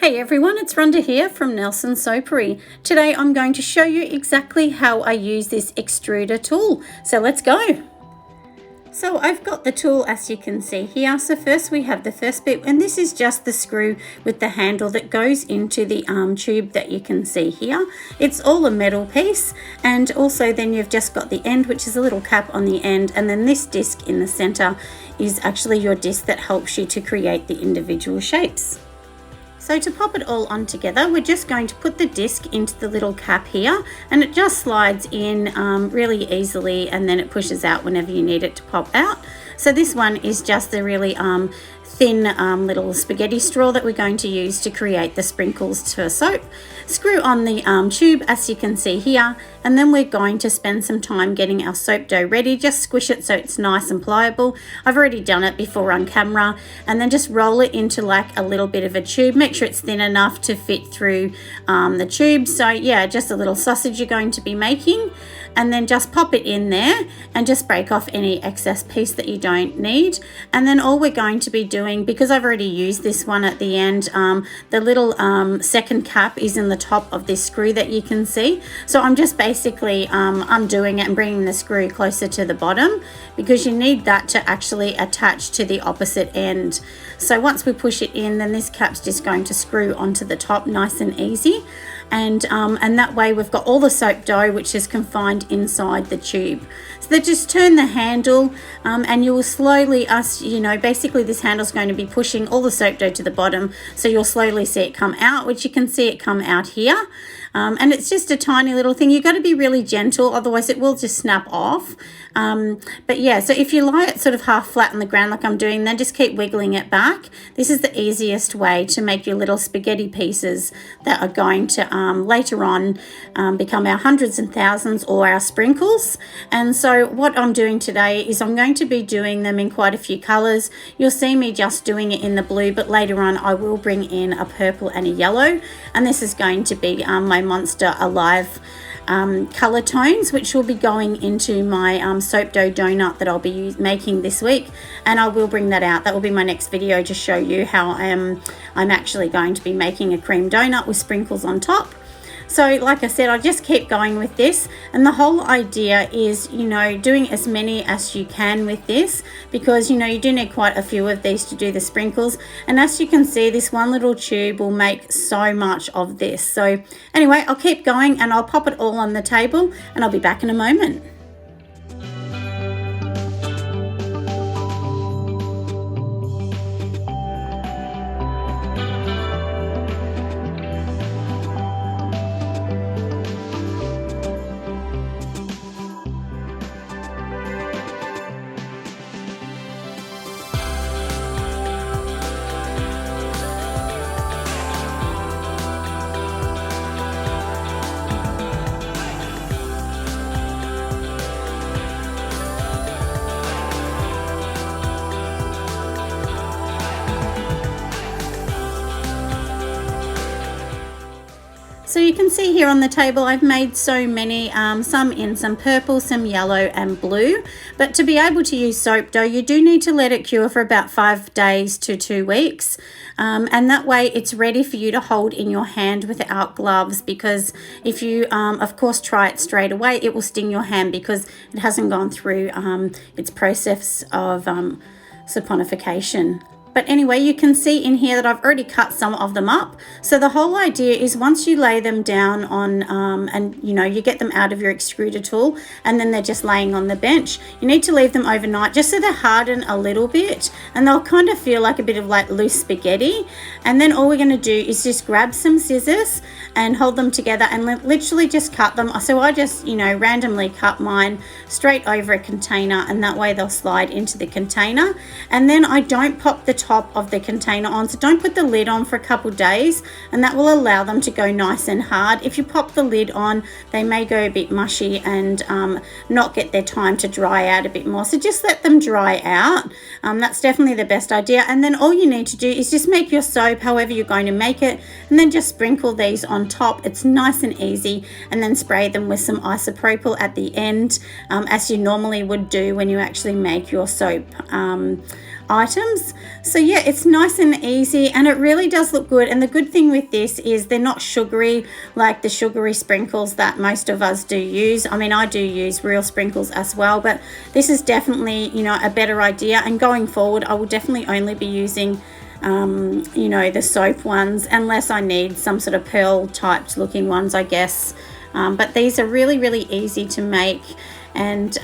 Hey everyone, it's Rhonda here from Nelson Soapery. Today I'm going to show you exactly how I use this extruder tool. So let's go. So I've got the tool as you can see here. So first we have the first bit, and this is just the screw with the handle that goes into the arm tube that you can see here. It's all a metal piece, and also then you've just got the end, which is a little cap on the end, and then this disc in the center is actually your disc that helps you to create the individual shapes. So to pop it all on together, we're just going to put the disc into the little cap here, and it just slides in really easily, and then it pushes out whenever you need it to pop out. So this one is just the really thin little spaghetti straw that we're going to use to create the sprinkles for soap. Screw on the tube as you can see here, and then we're going to spend some time getting our soap dough ready. Just squish it so it's nice and pliable. I've already done it before on camera, and then just roll it into like a little bit of a tube. Make sure it's thin enough to fit through the tube. So yeah, just a little sausage you're going to be making, and then just pop it in there and just break off any excess piece that you don't need. And then all we're going to be doing, because I've already used this one at the end, the little second cap is in the top of this screw that you can see. So I'm just basically undoing it and bringing the screw closer to the bottom, because you need that to actually attach to the opposite end. So once we push it in, then this cap's just going to screw onto the top nice and easy. And that way we've got all the soap dough which is confined inside the tube. So then just turn the handle and you will slowly, basically this handle is going to be pushing all the soap dough to the bottom, so you'll slowly see it come out, which you can see it come out here. And it's just a tiny little thing. You've got to be really gentle, otherwise it will just snap off. But yeah, so if you lie it sort of half flat on the ground like I'm doing, then just keep wiggling it back. This is the easiest way to make your little spaghetti pieces that are going to later on become our hundreds and thousands or our sprinkles. And so what I'm doing today is I'm going to be doing them in quite a few colors. You'll see me just doing it in the blue, but later on I will bring in a purple and a yellow, and this is going to be my Monster Alive color tones, which will be going into my soap dough donut that I'll be making this week, and I will bring that out. That will be my next video to show you how I'm actually going to be making a cream donut with sprinkles on top. So like I said, I just keep going with this, and the whole idea is, doing as many as you can with this, because you do need quite a few of these to do the sprinkles. And as you can see, this one little tube will make so much of this. So anyway, I'll keep going and I'll pop it all on the table, and I'll be back in a moment. So you can see here on the table I've made so many, some in some purple, some yellow and blue. But to be able to use soap dough, you do need to let it cure for about 5 days to 2 weeks. And that way it's ready for you to hold in your hand without gloves, because if you, of course, try it straight away, it will sting your hand because it hasn't gone through its process of saponification. But anyway, you can see in here that I've already cut some of them up. So the whole idea is once you lay them down on, and you get them out of your extruder tool, and then they're just laying on the bench, you need to leave them overnight just so they harden a little bit, and they'll kind of feel like a bit of like loose spaghetti. And then all we're going to do is just grab some scissors and hold them together and literally just cut them. So I just, randomly cut mine straight over a container, and that way they'll slide into the container. And then I don't pop the top of the container on, so don't put the lid on for a couple days, and that will allow them to go nice and hard. If you pop the lid on, they may go a bit mushy and not get their time to dry out a bit more. So just let them dry out. That's definitely the best idea. And then all you need to do is just make your soap however you're going to make it, and then just sprinkle these on top. It's nice and easy, and then spray them with some isopropyl at the end, as you normally would do when you actually make your soap items. So yeah, it's nice and easy, and it really does look good. And the good thing with this is they're not sugary like the sugary sprinkles that most of us do use. I mean, I do use real sprinkles as well, but this is definitely, you know, a better idea. And going forward, I will definitely only be using you know, the soap ones, unless I need some sort of pearl typed looking ones, I guess. But these are really, really easy to make, and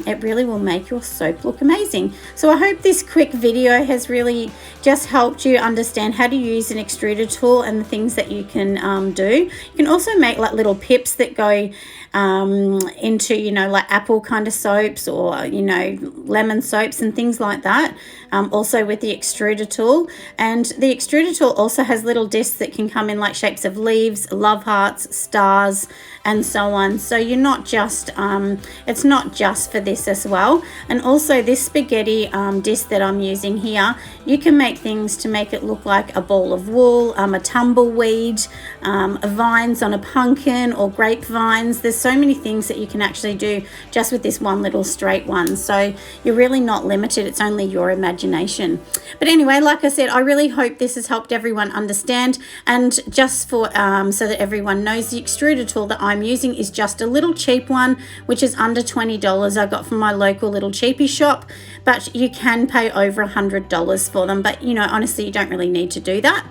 it really will make your soap look amazing. So I hope this quick video has really just helped you understand how to use an extruder tool and the things that you can do. You can also make like little pips that go into, you know, like apple kind of soaps, or, you know, lemon soaps and things like that, also with the extruder tool. And the extruder tool also has little discs that can come in like shapes of leaves, love hearts, stars, and so on. So you're not just it's not just for this as well. And also this spaghetti disc that I'm using here, you can make things to make it look like a ball of wool, a tumbleweed, vines on a pumpkin, or grapevines. There's so many things that you can actually do just with this one little straight one. So you're really not limited. It's only your imagination. But anyway, like I said, I really hope this has helped everyone understand. And just for so that everyone knows, the extruder tool that I'm using is just a little cheap one, which is under $20. I got from my local little cheapie shop, but you can pay over $100 for them. But, you know, honestly, you don't really need to do that.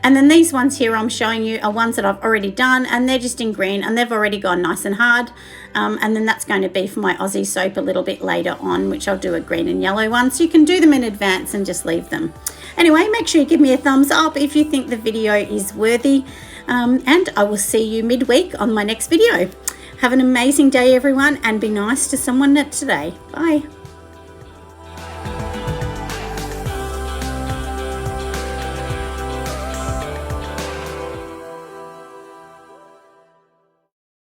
And then these ones here I'm showing you are ones that I've already done, and they're just in green, and they've already gone nice and hard. And then that's going to be for my Aussie soap a little bit later on, which I'll do a green and yellow one. So you can do them in advance and just leave them. Anyway, make sure you give me a thumbs up if you think the video is worthy. And I will see you midweek on my next video. Have an amazing day, everyone, and be nice to someone today. Bye.